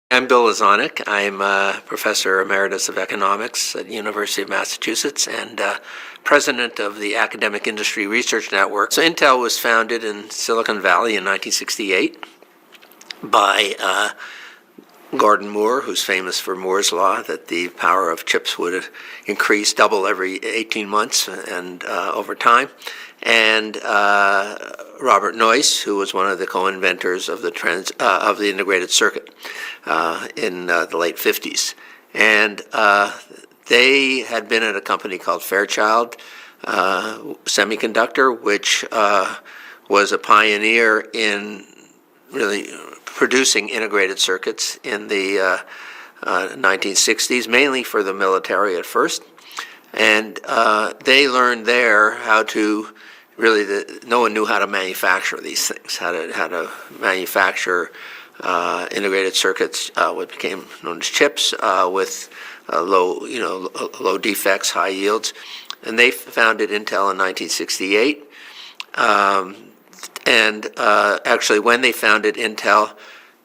I'm Bill Lazonick. I'm a professor emeritus of economics at the University of Massachusetts and president of the Academic Industry Research Network. So Intel was founded in Silicon Valley in 1968 by Gordon Moore, who's famous for Moore's Law, that the power of chips would increase, double every 18 months and over time. And Robert Noyce, who was one of the co-inventors of the integrated circuit in the late 50s. And they had been at a company called Fairchild Semiconductor, which was a pioneer in really producing integrated circuits in the 1960s, mainly for the military at first. And they learned there how to no one knew how to manufacture these things, how to manufacture integrated circuits, what became known as chips, with low defects, high yields. And they founded Intel in 1968. Actually, when they founded Intel,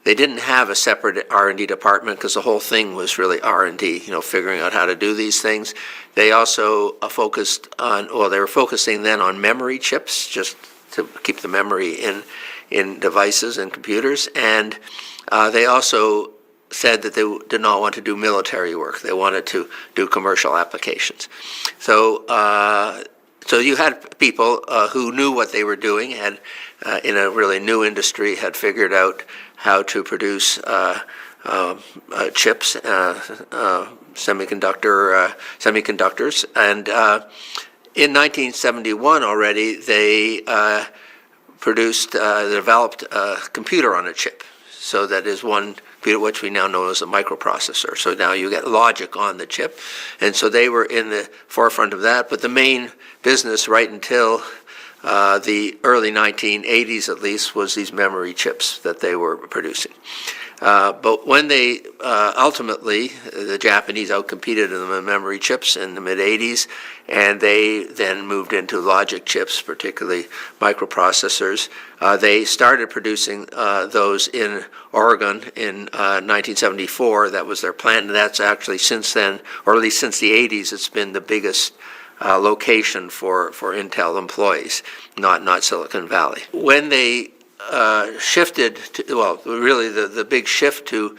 they didn't have a separate R&D department because the whole thing was really R&D, figuring out how to do these things. They also they were focusing then on memory chips, just to keep the memory in devices and computers. And they also said that they did not want to do military work. They wanted to do commercial applications. So you had people who knew what they were doing, had in a really new industry, had figured out how to produce chips, semiconductors. And in 1971 already, they developed a computer on a chip. So that is one computer, which we now know as a microprocessor. So now you get logic on the chip. And so they were in the forefront of that. But the main business right until the early 1980s, at least, was these memory chips that they were producing. But when they ultimately, the Japanese outcompeted them in memory chips in the mid-80s, and they then moved into logic chips, particularly microprocessors. They started producing those in Oregon in 1974. That was their plant, and that's actually since then, or at least since the 80s, it's been the biggest location for Intel employees, not Silicon Valley. When they shifted to, really the big shift to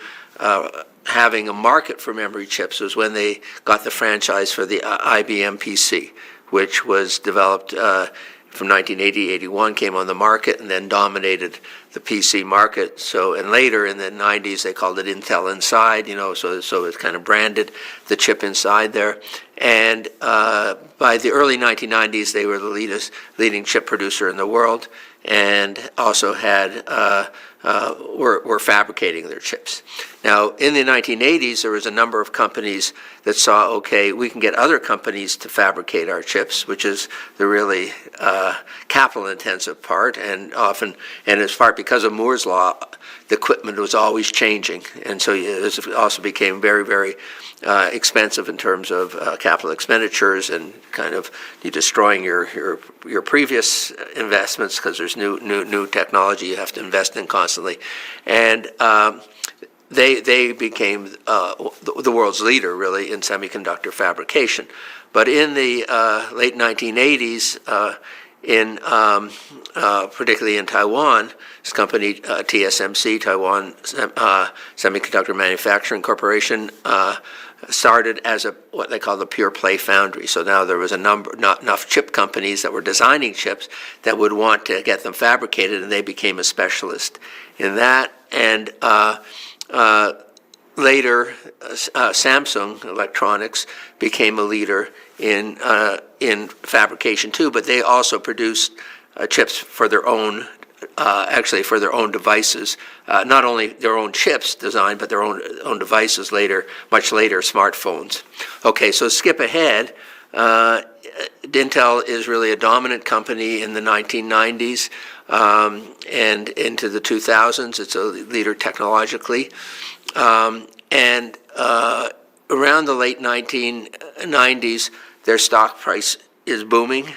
having a market for memory chips was when they got the franchise for the IBM PC, which was developed from 1980-81, came on the market and then dominated the PC market. So, and later in the 90s, they called it Intel Inside, so it kind of branded the chip inside there. And by the early 1990s, they were the leading chip producer in the world, and also were fabricating their chips. Now, in the 1980s, there was a number of companies that saw, okay, we can get other companies to fabricate our chips, which is the really capital-intensive part, and it's part because of Moore's Law, the equipment was always changing, and so it also became very, very expensive in terms of capital expenditures, and kind of you destroying your previous investments because there's new technology you have to invest in constantly, and they became the world's leader really in semiconductor fabrication. But in the late 1980s, particularly in Taiwan, this company TSMC, Taiwan Semiconductor Manufacturing Corporation, started as what they call the pure play foundry. So now there was not enough chip companies that were designing chips that would want to get them fabricated, and they became a specialist in that. And later, Samsung Electronics became a leader in fabrication too, but they also produced chips for their own, for their own devices. Not only their own chips designed, but their own devices later, much later, smartphones. Okay, so skip ahead. Intel is really a dominant company in the 1990s and into the 2000s. It's a leader technologically. And around the late 1990s, their stock price is booming.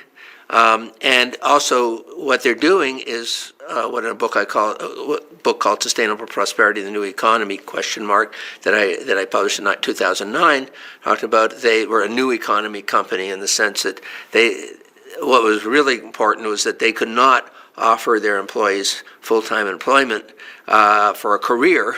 And also, what they're doing is what in a book called "Sustainable Prosperity: The New Economy?" that I published in 2009 talked about. They were a new economy company in the sense that what was really important was that they could not offer their employees full-time employment for a career.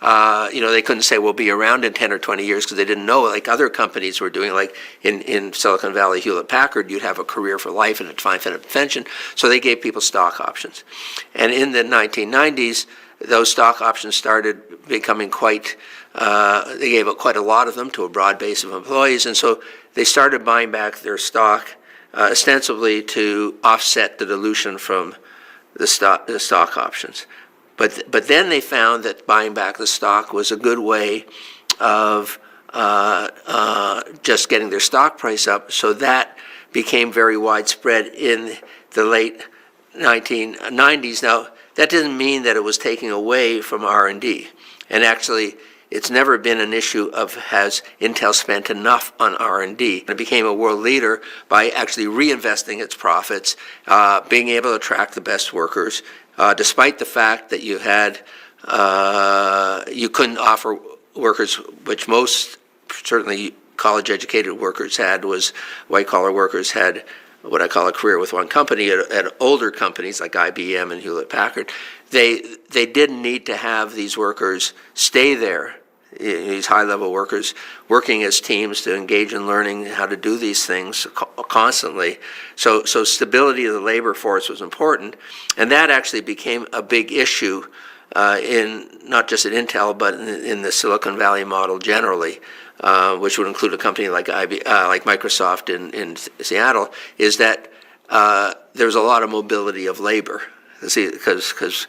They couldn't say we'll be around in 10 or 20 years because they didn't know, like other companies were doing, like in Silicon Valley, Hewlett-Packard, you'd have a career for life and a defined pension. So they gave people stock options. And in the 1990s, those stock options started becoming they gave quite a lot of them to a broad base of employees. And so they started buying back their stock ostensibly to offset the dilution from the stock options. But then they found that buying back the stock was a good way of just getting their stock price up. So that became very widespread in the late 1990s. Now, that didn't mean that it was taking away from R&D. And actually, it's never been an issue of has Intel spent enough on R&D. It became a world leader by actually reinvesting its profits, being able to attract the best workers, despite the fact that you couldn't offer workers, which most, certainly college-educated workers had, was white-collar workers had what I call a career with one company. At older companies like IBM and Hewlett-Packard, they didn't need to have these workers stay there, these high-level workers working as teams to engage in learning how to do these things constantly. So stability of the labor force was important, and that actually became a big issue in not just at Intel, but in the Silicon Valley model generally, which would include a company like Microsoft in Seattle, is that there's a lot of mobility of labor. See, because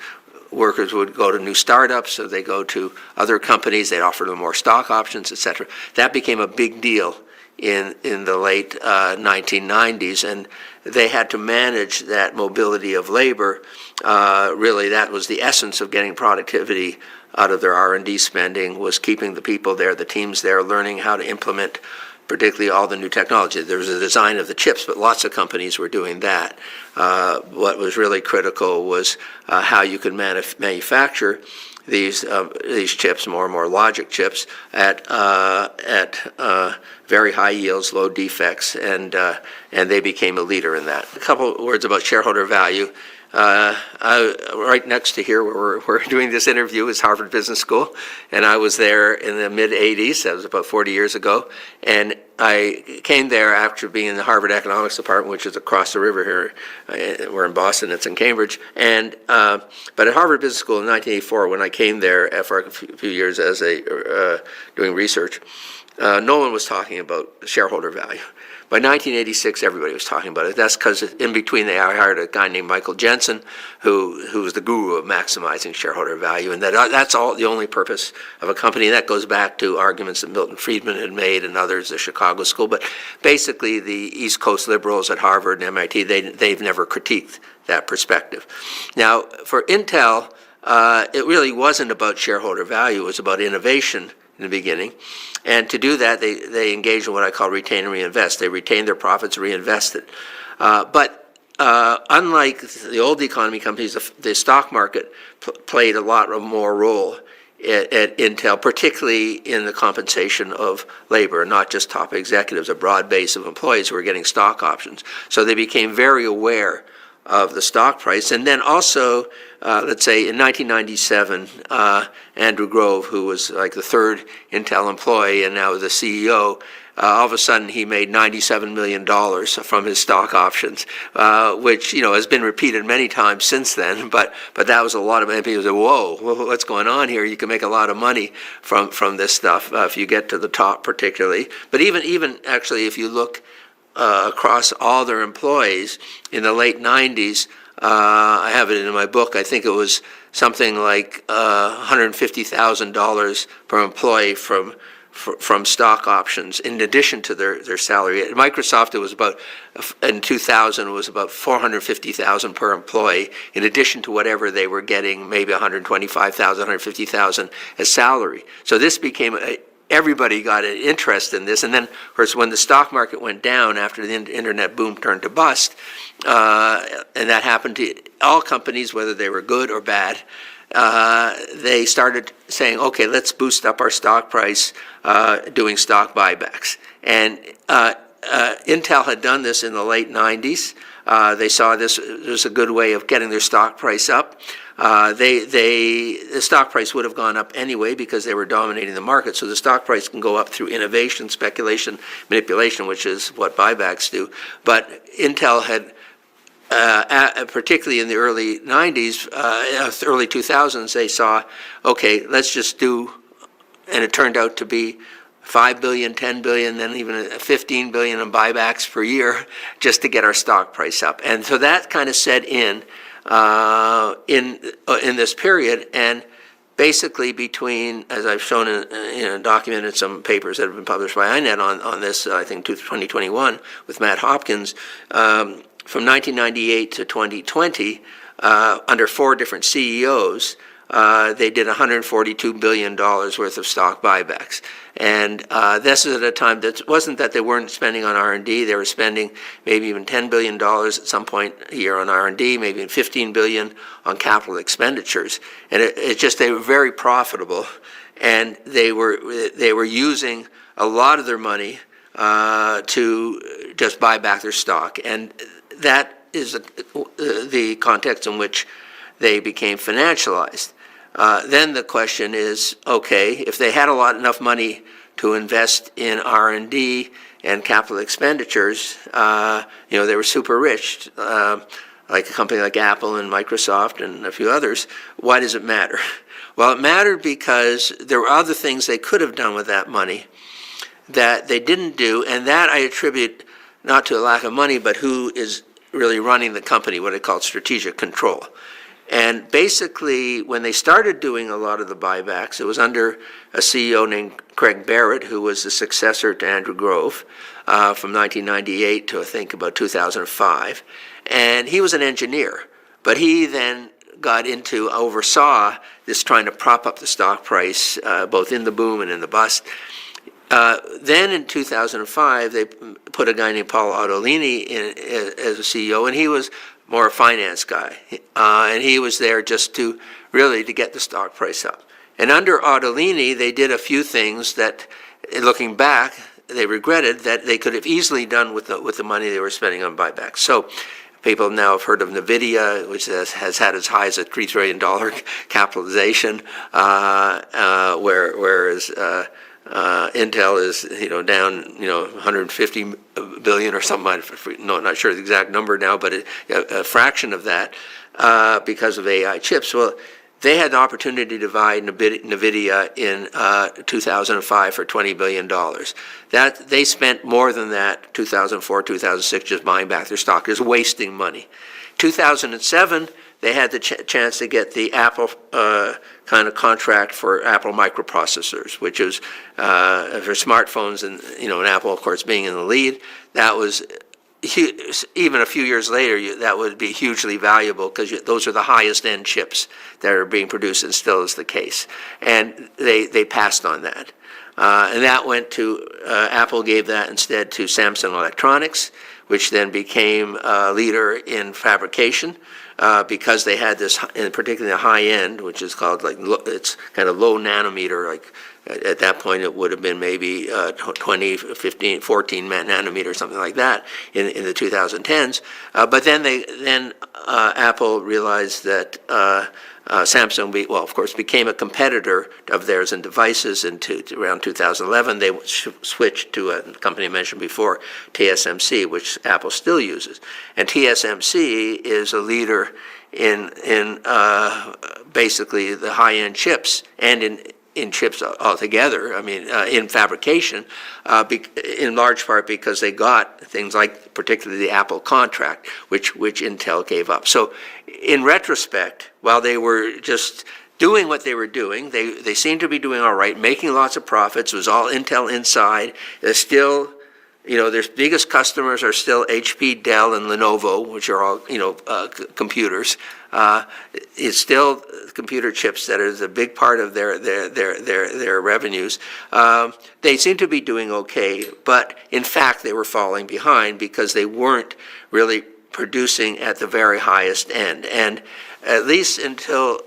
workers would go to new startups, so they go to other companies, they'd offer them more stock options, etc. That became a big deal in the late 1990s, and they had to manage that mobility of labor. Really, that was the essence of getting productivity out of their R&D spending, was keeping the people there, the teams there, learning how to implement particularly all the new technology. There was a design of the chips, but lots of companies were doing that. What was really critical was how you could manufacture these chips, more and more logic chips, at very high yields, low defects, and they became a leader in that. A couple words about shareholder value. Right next to here where we're doing this interview is Harvard Business School, and I was there in the mid-'80s. That was about 40 years ago, and I came there after being in the Harvard Economics Department, which is across the river here. We're in Boston, it's in Cambridge, and but at Harvard Business School in 1984, when I came there for a few years as doing research, no one was talking about shareholder value. By 1986, everybody was talking about it. That's because in between they hired a guy named Michael Jensen, who was the guru of maximizing shareholder value, and that's all the only purpose of a company. That goes back to arguments that Milton Friedman had made and others, the Chicago School. But basically, the East Coast liberals at Harvard and MIT, they've never critiqued that perspective. Now, for Intel, it really wasn't about shareholder value. It was about innovation in the beginning. And to do that, they engage in what I call retain and reinvest. They retain their profits, reinvest it. But unlike the old economy companies, the stock market played a lot more role at Intel, particularly in the compensation of labor, not just top executives, a broad base of employees who were getting stock options. So they became very aware of the stock price. And then also, let's say in 1997, Andrew Grove, who was like the third Intel employee and now the CEO, all of a sudden he made $97 million from his stock options, which has been repeated many times since then. But that was a lot of people said, "Whoa, what's going on here? You can make a lot of money from this stuff if you get to the top, particularly." But even actually, if you look across all their employees in the late 90s, I have it in my book, I think it was something like $150,000 per employee from stock options in addition to their salary. At Microsoft, it was in 2000, it was about $450,000 per employee in addition to whatever they were getting, maybe $125,000, $150,000 as salary. So this became everybody got an interest in this. And then, of course, when the stock market went down after the internet boom turned to bust, and that happened to all companies, whether they were good or bad, they started saying, okay, let's boost up our stock price doing stock buybacks. And Intel had done this in the late 90s. They saw this as a good way of getting their stock price up. The stock price would have gone up anyway because they were dominating the market. So the stock price can go up through innovation, speculation, manipulation, which is what buybacks do. But Intel had, particularly in the early 90s, early 2000s, they saw, okay, let's just do, and it turned out to be 5 billion, 10 billion, then even 15 billion in buybacks per year just to get our stock price up. And so that kind of set in this period, and basically between, as I've shown in documented some papers that have been published by INET on this, I think 2021 with Matt Hopkins, from 1998 to 2020, under 4 different CEOs, they did $142 billion worth of stock buybacks. And this is at a time that wasn't that they weren't spending on R&D. They were spending maybe even $10 billion at some point a year on R&D, maybe even $15 billion on capital expenditures. And it just, they were very profitable. And they were using a lot of their money to just buy back their stock. And that is the context in which they became financialized. Then the question is, okay, if they had enough money to invest in R&D and capital expenditures, they were super rich, like a company like Apple and Microsoft and a few others. Why does it matter? Well, it mattered because there were other things they could have done with that money that they didn't do, and that I attribute not to a lack of money, but who is really running the company, what I call strategic control. And basically, when they started doing a lot of the buybacks, it was under a CEO named Craig Barrett, who was the successor to Andrew Grove from 1998 to, I think, about 2005. And he was an engineer, but he then oversaw this trying to prop up the stock price, both in the boom and in the bust. Then in 2005, they put a guy named Paul Ottolini in as a CEO, and he was more a finance guy. And he was there just to get the stock price up. And under Ottolini, they did a few things that, looking back, they regretted that they could have easily done with the money they were spending on buybacks. So people now have heard of NVIDIA, which has had as high as a $3 trillion capitalization, whereas Intel is down 150 billion or something. Not sure the exact number now, but a fraction of that because of AI chips. Well, they had the opportunity to buy NVIDIA in 2005 for $20 billion. That they spent more than that 2004, 2006 just buying back their stock. It was wasting money. 2007. They had the chance to get the Apple kind of contract for Apple microprocessors, which is for smartphones, and and Apple, of course, being in the lead. That was even a few years later, that would be hugely valuable because those are the highest end chips that are being produced, and still is the case. And they passed on that, and that went to Apple gave that instead to Samsung Electronics, which then became a leader in fabrication. Because they had this, particularly the high end, which is called it's kind of low nanometer. Like at that point, it would have been maybe 20, 15, 14 nanometer, something like that in the 2010s. But then Apple realized that Samsung, of course, became a competitor of theirs in devices. Around 2011, they switched to a company I mentioned before, TSMC, which Apple still uses. And TSMC is a leader in basically the high-end chips and in chips altogether. I mean, in fabrication, in large part because they got things like particularly the Apple contract, which Intel gave up. So in retrospect, while they were just doing what they were doing, they seemed to be doing all right, making lots of profits. It was all Intel inside. They're still their biggest customers are still HP, Dell, and Lenovo, which are all, computers. It's still computer chips that is a big part of their revenues. They seem to be doing okay, but in fact they were falling behind because they weren't really producing at the very highest end. And at least until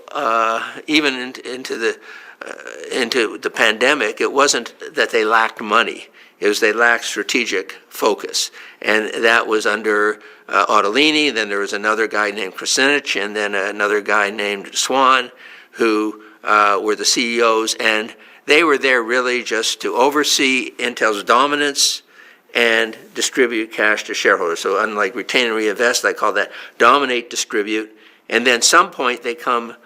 even into the pandemic, it wasn't that they lacked money. It was they lacked strategic focus. And that was under Ottolini. Then there was another guy named Krasinich, and then another guy named Swan, who were the CEOs. And they were there really just to oversee Intel's dominance and distribute cash to shareholders. So unlike retain and reinvest, I call that dominate, distribute. And then some point they come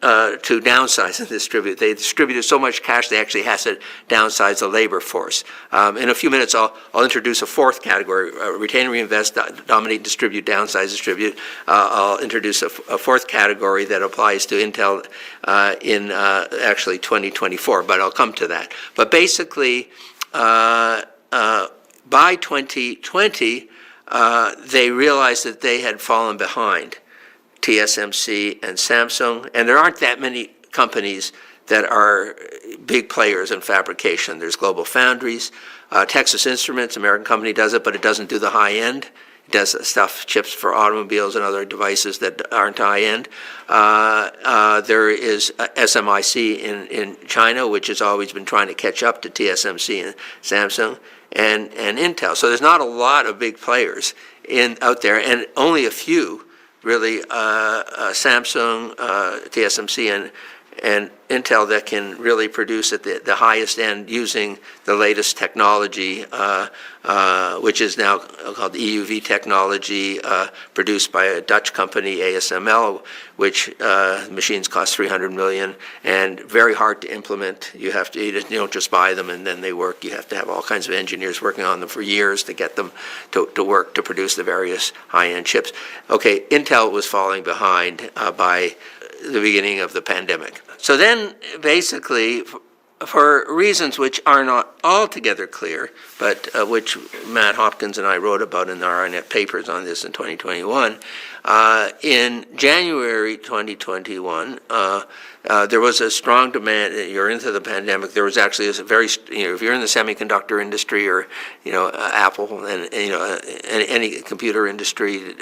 to downsize and distribute. They distributed so much cash they actually has to downsize the labor force. In a few minutes, I'll introduce a fourth category: retain and reinvest, dominate, distribute, downsize, distribute. I'll introduce a fourth category that applies to Intel in actually 2024, but I'll come to that. But basically, by 2020, they realized that they had fallen behind TSMC and Samsung, and there aren't that many companies that are big players in fabrication. There's Global Foundries, Texas Instruments, American company does it, but it doesn't do the high end. It does stuff, chips for automobiles and other devices that aren't high end. There is SMIC in China, which has always been trying to catch up to TSMC and Samsung and Intel. So there's not a lot of big players out there, and only a few really, Samsung, TSMC, and Intel that can really produce at the highest end using the latest technology, which is now called EUV technology, produced by a Dutch company, ASML, which machines cost $300 million and very hard to implement. You don't just buy them and then they work. You have to have all kinds of engineers working on them for years to get them to work to produce the various high-end chips. Okay, Intel was falling behind by the beginning of the pandemic. So then, basically, for reasons which are not altogether clear, but which Matt Hopkins and I wrote about in our INET papers on this in 2021, in January 2021, there was a strong demand. You're into the pandemic. There was actually a very, if you're in the semiconductor industry or, Apple and, any computer industry,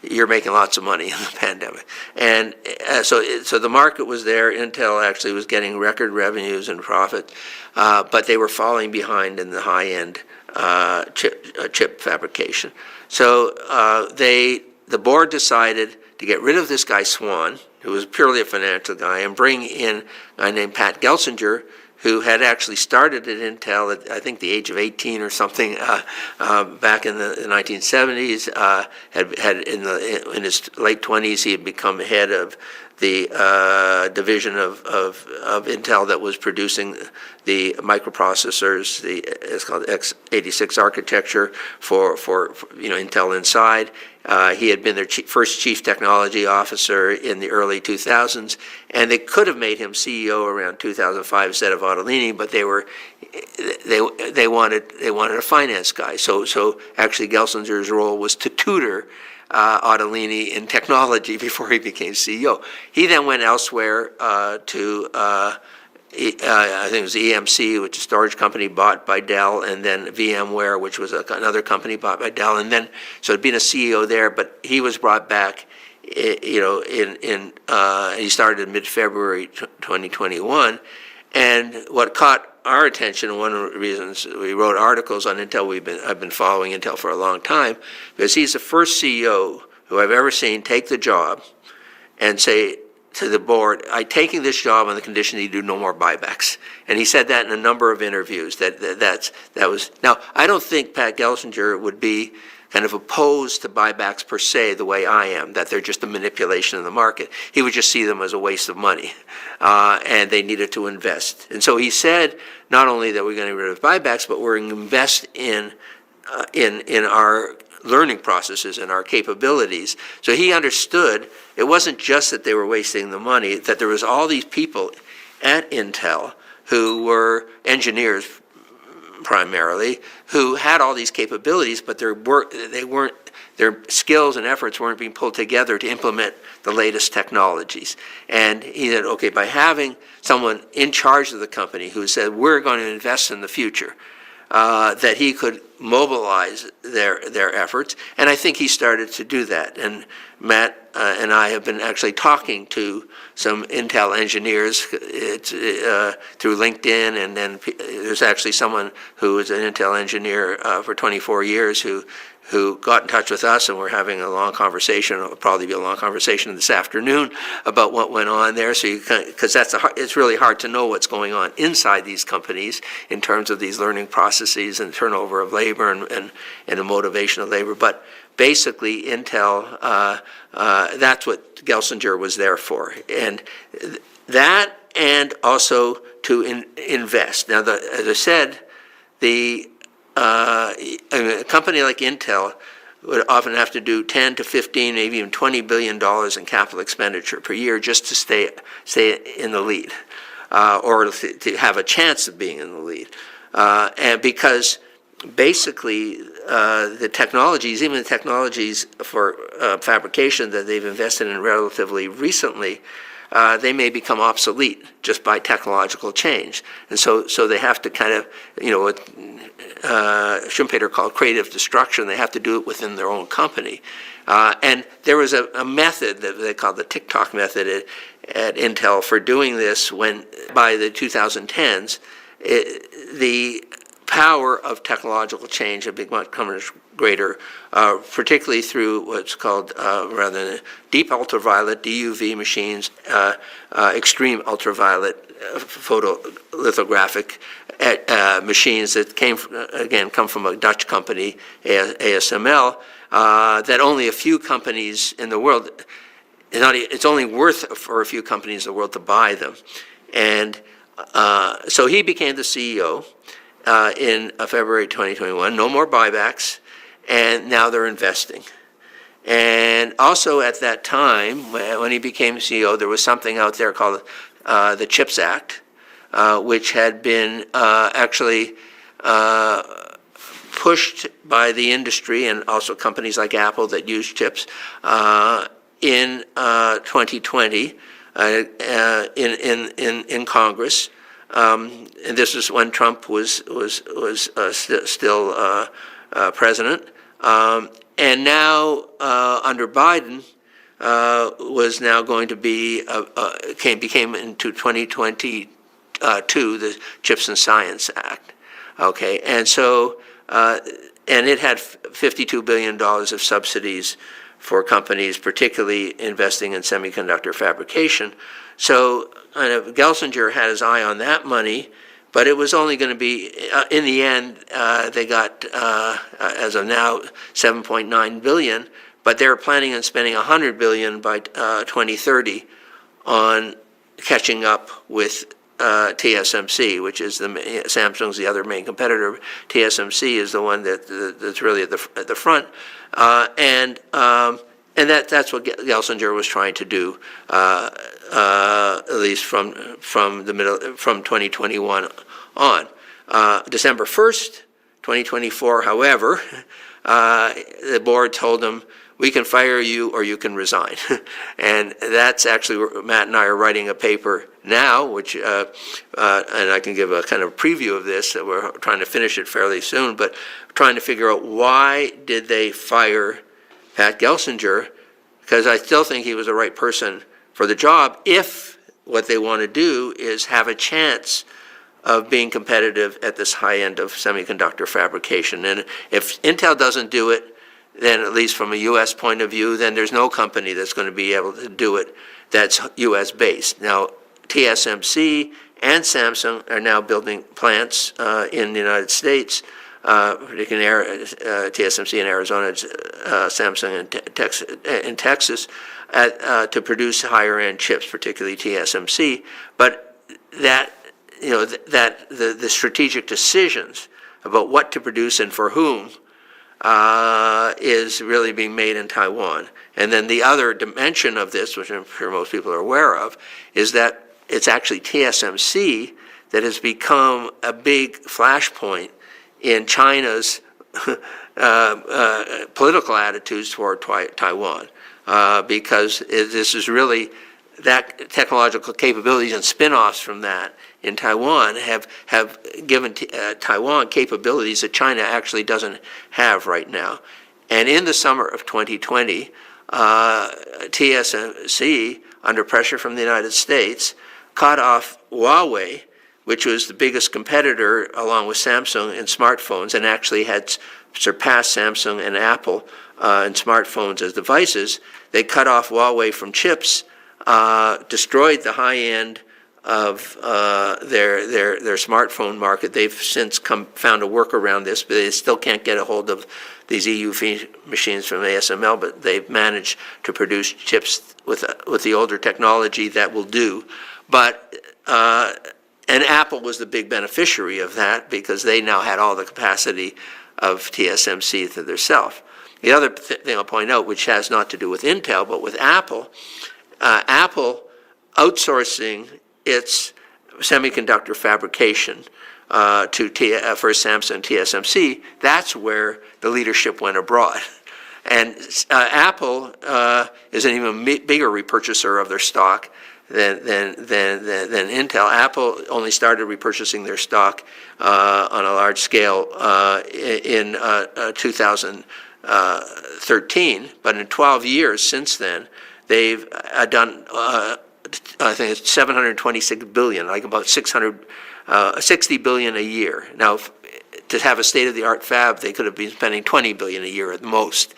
you're making lots of money in the pandemic. And so the market was there. Intel actually was getting record revenues and profit, but they were falling behind in the high-end chip fabrication. So the board decided to get rid of this guy Swan, who was purely a financial guy, and bring in a guy named Pat Gelsinger, who had actually started at Intel at, I think, the age of 18 or something back in the 1970s. Had in his late 20s, he had become head of the division of Intel that was producing the microprocessors. It's called x86 architecture for Intel Inside. He had been their first chief technology officer in the early 2000s, and they could have made him CEO around 2005 instead of Ottolini, but they wanted a finance guy. So actually Gelsinger's role was to tutor Ottolini in technology before he became CEO. He then went elsewhere to I think it was EMC, which is a storage company bought by Dell, and then VMware, which was another company bought by Dell, and then so he'd been a CEO there, but he was brought back, he started in mid-February 2021, and what caught our attention, one of the reasons we wrote articles on Intel, I've been following Intel for a long time, because he's the first CEO who I've ever seen take the job and say to the board, I'm taking this job on the condition that you do no more buybacks. And he said that in a number of interviews. That was now. I don't think Pat Gelsinger would be kind of opposed to buybacks per se the way I am, that they're just a manipulation of the market. He would just see them as a waste of money, and they needed to invest. And so he said not only that we're going to get rid of buybacks, but we're going to invest in our learning processes and our capabilities. So he understood it wasn't just that they were wasting the money, that there was all these people at Intel who were engineers, primarily, who had all these capabilities, but their skills and efforts weren't being pulled together to implement the latest technologies. And he said, okay, by having someone in charge of the company who said, we're going to invest in the future, that he could mobilize their efforts. And I think he started to do that. And Matt and I have been actually talking to some Intel engineers through LinkedIn, and then there's actually someone who was an Intel engineer for 24 years who got in touch with us, and we're having a long conversation. It'll probably be a long conversation this afternoon about what went on there. So because it's really hard to know what's going on inside these companies in terms of these learning processes and turnover of labor and the motivation of labor. But basically, Intel, that's what Gelsinger was there for, and that, and also to invest. Now, as I said, a company like Intel would often have to do 10 to 15, maybe even $20 billion in capital expenditure per year just to stay in the lead, or to have a chance of being in the lead. And because basically the technologies, even the technologies for fabrication that they've invested in relatively recently, they may become obsolete just by technological change. And so they have to kind of, what Schumpeter called creative destruction. They have to do it within their own company. And there was a method that they called the TikTok method at Intel for doing this when, by the 2010s, the power of technological change had become much greater, particularly through what's called, rather than deep ultraviolet, DUV machines, extreme ultraviolet photolithographic machines that come from a Dutch company, ASML, that only a few companies in the world, it's only worth for a few companies in the world to buy them. And so he became the CEO in February 2021, no more buybacks, and now they're investing. And also at that time, when he became CEO, there was something out there called the CHIPS Act, which had been actually pushed by the industry and also companies like Apple that use chips in 2020 in Congress. And this is when Trump was still president. And now under Biden was now going to be became into 2022 the Chips and Science Act. Okay, and so and it had $52 billion of subsidies for companies, particularly investing in semiconductor fabrication. So kind of Gelsinger had his eye on that money, but it was only going to be, in the end, they got, as of now, $7.9 billion, but they were planning on spending $100 billion by 2030 on catching up with TSMC, which is Samsung's the other main competitor. TSMC is the one that's really at the front, and that's what Gelsinger was trying to do, at least from 2021 on. December 1st, 2024, however, the board told him, we can fire you or you can resign. And that's actually where Matt and I are writing a paper now, which, and I can give a kind of preview of this, we're trying to finish it fairly soon, but trying to figure out why did they fire Pat Gelsinger, because I still think he was the right person for the job if what they want to do is have a chance of being competitive at this high end of semiconductor fabrication. And if Intel doesn't do it, then at least from a U.S. point of view, then there's no company that's going to be able to do it that's U.S. based. Now, TSMC and Samsung are now building plants in the United States, particularly TSMC in Arizona, Samsung in Texas, to produce higher end chips, particularly TSMC. But that, the strategic decisions about what to produce and for whom is really being made in Taiwan. And then the other dimension of this, which I'm sure most people are aware of, is that it's actually TSMC that has become a big flashpoint in China's political attitudes toward Taiwan, because this is really that technological capabilities and spin-offs from that in Taiwan have given Taiwan capabilities that China actually doesn't have right now. And in the summer of 2020, TSMC, under pressure from the United States, cut off Huawei, which was the biggest competitor along with Samsung in smartphones and actually had surpassed Samsung and Apple in smartphones as devices. They cut off Huawei from chips, destroyed the high end of their smartphone market. They've since found a workaround this, but they still can't get a hold of these EUV machines from ASML, but they've managed to produce chips with the older technology that will do. But and Apple was the big beneficiary of that because they now had all the capacity of TSMC to themselves. The other thing I'll point out, which has not to do with Intel, but with Apple, Apple outsourcing its semiconductor fabrication to first Samsung, TSMC, that's where the leadership went abroad. And Apple is an even bigger repurchaser of their stock than Intel. Apple only started repurchasing their stock on a large scale in 2013, but in 12 years since then, they've done, I think it's 726 billion, like about 60 billion a year. Now, to have a state-of-the-art fab, they could have been spending 20 billion a year at the most.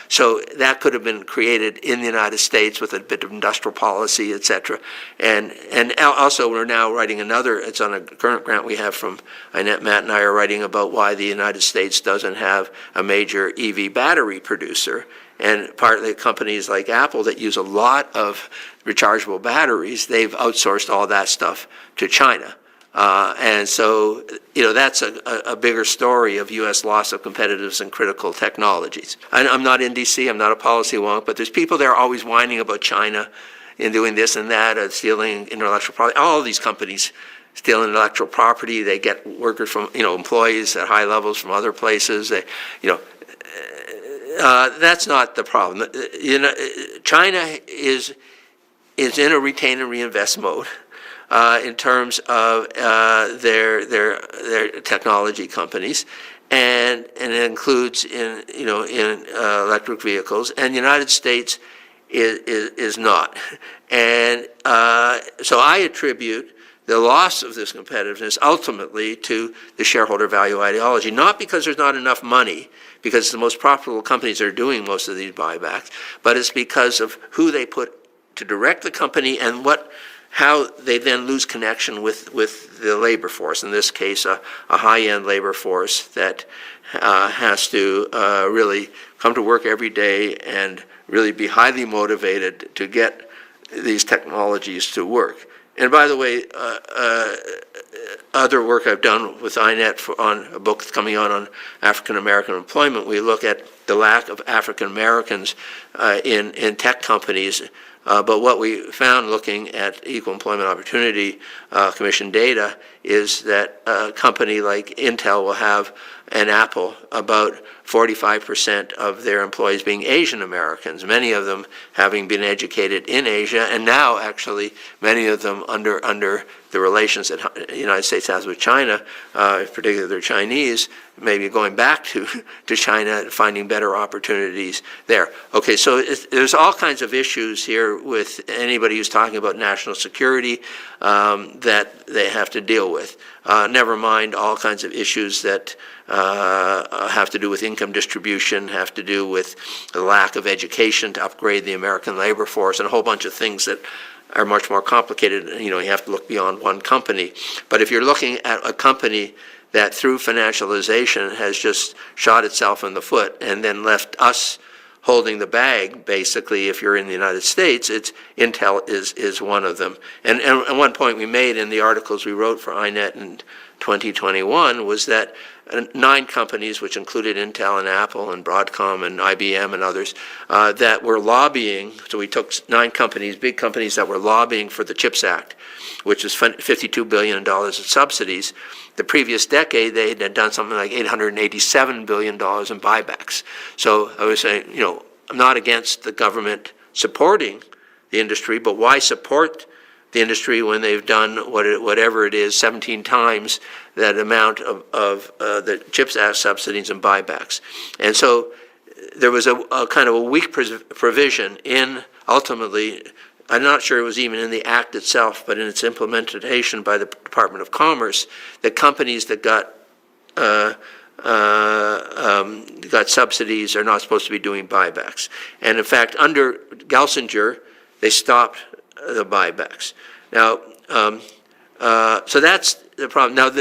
So that could have been created in the United States with a bit of industrial policy, et cetera. And also, we're now writing another. It's on a current grant we have from INET. Matt and I are writing about why the United States doesn't have a major EV battery producer. And partly companies like Apple that use a lot of rechargeable batteries, they've outsourced all that stuff to China. And so, that's a bigger story of U.S. loss of competitiveness in critical technologies. I'm not in D.C., I'm not a policy wonk, but there's people there always whining about China and doing this and that, stealing intellectual property. All of these companies steal intellectual property. They get workers from, employees at high levels from other places. That's not the problem. China is in a retain and reinvest mode in terms of their technology companies, and it includes in electric vehicles, and the United States is not. And so I attribute the loss of this competitiveness ultimately to the shareholder value ideology, not because there's not enough money, because it's the most profitable companies that are doing most of these buybacks, but it's because of who they put to direct the company and how they then lose connection with the labor force, in this case a high-end labor force that has to really come to work every day and really be highly motivated to get these technologies to work. And by the way, other work I've done with INET on a book that's coming out on African American employment, we look at the lack of African Americans in tech companies. But what we found looking at Equal Employment Opportunity Commission data is that a company like Intel will have, and Apple, about 45% of their employees being Asian Americans, many of them having been educated in Asia, and now actually many of them under the relations that the United States has with China, particularly they're Chinese, maybe going back to China and finding better opportunities there. Okay, so there's all kinds of issues here with anybody who's talking about national security that they have to deal with. Never mind all kinds of issues that have to do with income distribution, have to do with the lack of education to upgrade the American labor force, and a whole bunch of things that are much more complicated. You have to look beyond one company. But if you're looking at a company that through financialization has just shot itself in the foot and then left us holding the bag, basically, if you're in the United States, Intel is one of them. And one point we made in the articles we wrote for INET and 2021 was that 9 companies, which included Intel and Apple and Broadcom and IBM and others, that were lobbying. So we took 9 companies, big companies that were lobbying for the CHIPS Act, which was $52 billion in subsidies. The previous decade, they had done something like $887 billion in buybacks. So I was saying, I'm not against the government supporting the industry, but why support the industry when they've done whatever it is 17 times that amount of the CHIPS Act subsidies and buybacks? And so there was a kind of a weak provision in, ultimately, I'm not sure it was even in the Act itself, but in its implementation by the Department of Commerce, that companies that got subsidies are not supposed to be doing buybacks. And in fact, under Gelsinger, they stopped the buybacks. Now, so that's the problem. Now,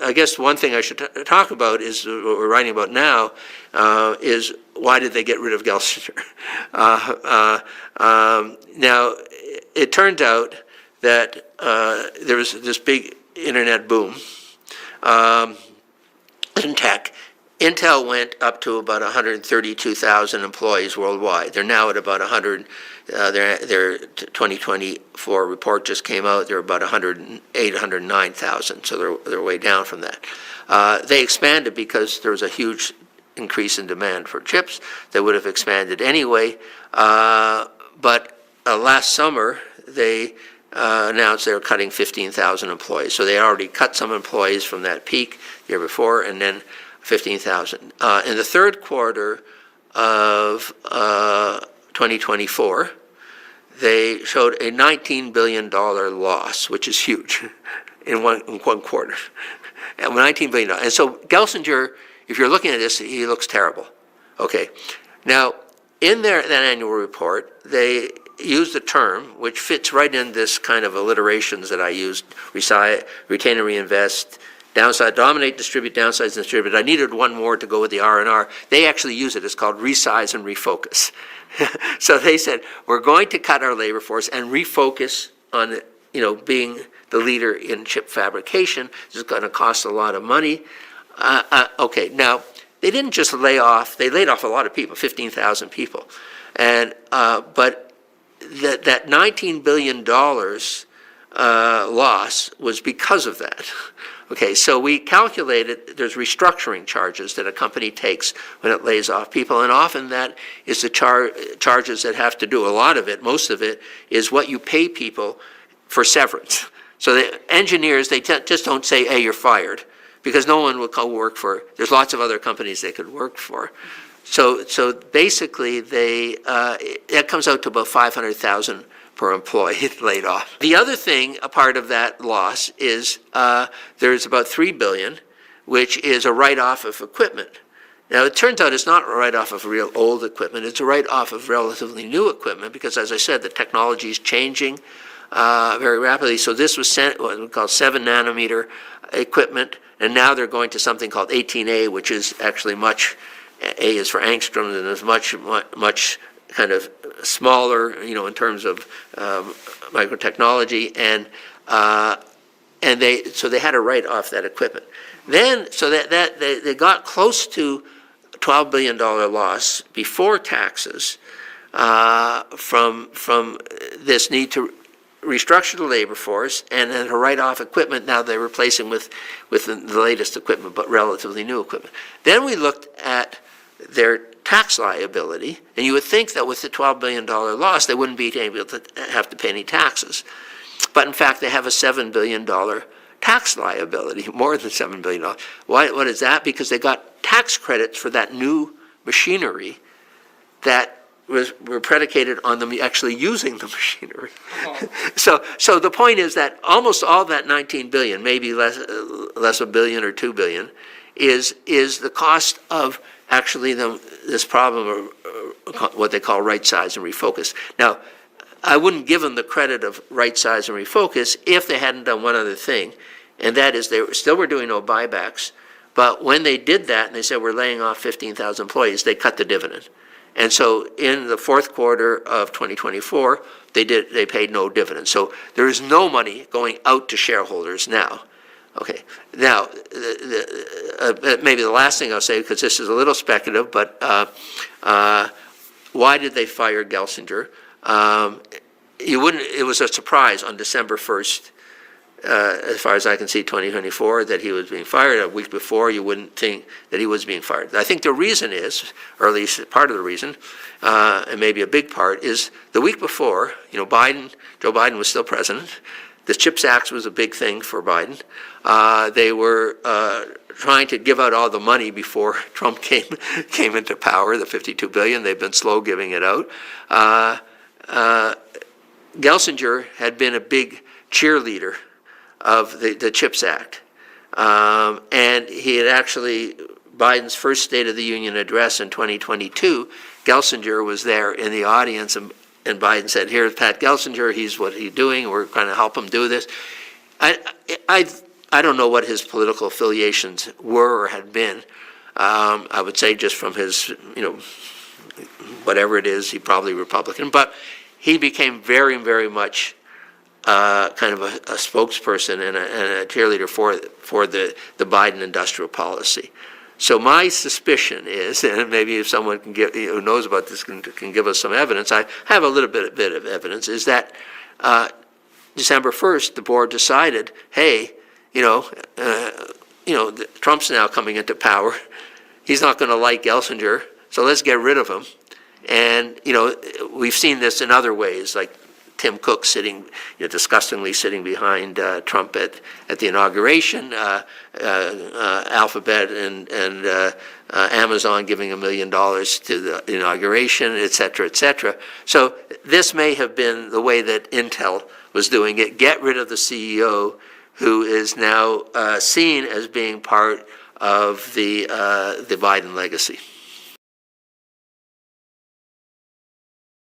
I guess one thing I should talk about is what we're writing about now is why did they get rid of Gelsinger? Now, it turned out that there was this big internet boom in tech. Intel went up to about 132,000 employees worldwide. They're now at about 100. Their 2024 report just came out. They're about 108, 109,000. So they're way down from that. They expanded because there was a huge increase in demand for chips. They would have expanded anyway. But last summer they announced they were cutting 15,000 employees. So they already cut some employees from that peak the year before, and then 15,000. In the third quarter of 2024, they showed a $19 billion loss, which is huge, in one quarter. And $19 billion. And so Gelsinger, if you're looking at this, he looks terrible. Okay. Now, in that annual report, they used a term which fits right in this kind of alliterations that I used: retain and reinvest, downside, dominate, distribute, downsize, and distribute. I needed one more to go with the R&R. They actually use it. It's called resize and refocus. So they said, we're going to cut our labor force and refocus on, being the leader in chip fabrication. This is going to cost a lot of money. Okay, now, they didn't just lay off. They laid off a lot of people, 15,000 people. And but that $19 billion loss was because of that. Okay, so we calculated there's restructuring charges that a company takes when it lays off people, and often that is the charges that have to do, a lot of it, most of it, is what you pay people for severance. So the engineers, they just don't say, hey, you're fired, because no one will go work for, there's lots of other companies they could work for. So basically, that comes out to about 500,000 per employee laid off. The other thing, a part of that loss, is there's about $3 billion, which is a write-off of equipment. Now, it turns out it's not a write-off of real old equipment. It's a write-off of relatively new equipment because, as I said, the technology is changing very rapidly. So this was what we call 7-nanometer equipment, and now they're going to something called 18A, which is actually much, A is for angstroms, and is much kind of smaller, in terms of microtechnology, and they had to write off that equipment. Then, so that they got close to $12 billion loss before taxes from this need to restructure the labor force and then to write off equipment. Now they're replacing with the latest equipment, but relatively new equipment. Then we looked at their tax liability, and you would think that with the $12 billion loss, they wouldn't be able to have to pay any taxes. But in fact, they have a $7 billion tax liability, more than $7 billion. What is that? Because they got tax credits for that new machinery that were predicated on them actually using the machinery. So the point is that almost all that $19 billion, maybe less $1 billion or $2 billion, is the cost of actually this problem of what they call right size and refocus. Now, I wouldn't give them the credit of right size and refocus if they hadn't done one other thing, and that is they still were doing no buybacks, but when they did that and they said we're laying off 15,000 employees, they cut the dividend. And so in the fourth quarter of 2024, they paid no dividend. So there is no money going out to shareholders now. Okay. Now, maybe the last thing I'll say, because this is a little speculative, but why did they fire Gelsinger? It was a surprise on December 1st, as far as I can see, 2024, that he was being fired. A week before, you wouldn't think that he was being fired. I think the reason is, or at least part of the reason, and maybe a big part, is the week before, Joe Biden was still president. The CHIPS Act was a big thing for Biden. They were trying to give out all the money before Trump came into power, the $52 billion. They've been slow giving it out. Gelsinger had been a big cheerleader of the CHIPS Act. And he had actually, Biden's first State of the Union address in 2022, Gelsinger was there in the audience, and Biden said, here's Pat Gelsinger, what he's doing, we're going to help him do this. I don't know what his political affiliations were or had been. I would say just from his, whatever it is, he probably Republican, but he became very, very much kind of a spokesperson and a cheerleader for the Biden industrial policy. So my suspicion is, and maybe if someone who knows about this can give us some evidence, I have a little bit of evidence, is that December 1st, the board decided, hey, Trump's now coming into power. He's not going to like Gelsinger, so let's get rid of him. And, we've seen this in other ways, like Tim Cook disgustingly sitting behind Trump at the inauguration, Alphabet and Amazon giving $1 million to the inauguration, et cetera, et cetera. So this may have been the way that Intel was doing it, get rid of the CEO who is now seen as being part of the Biden legacy.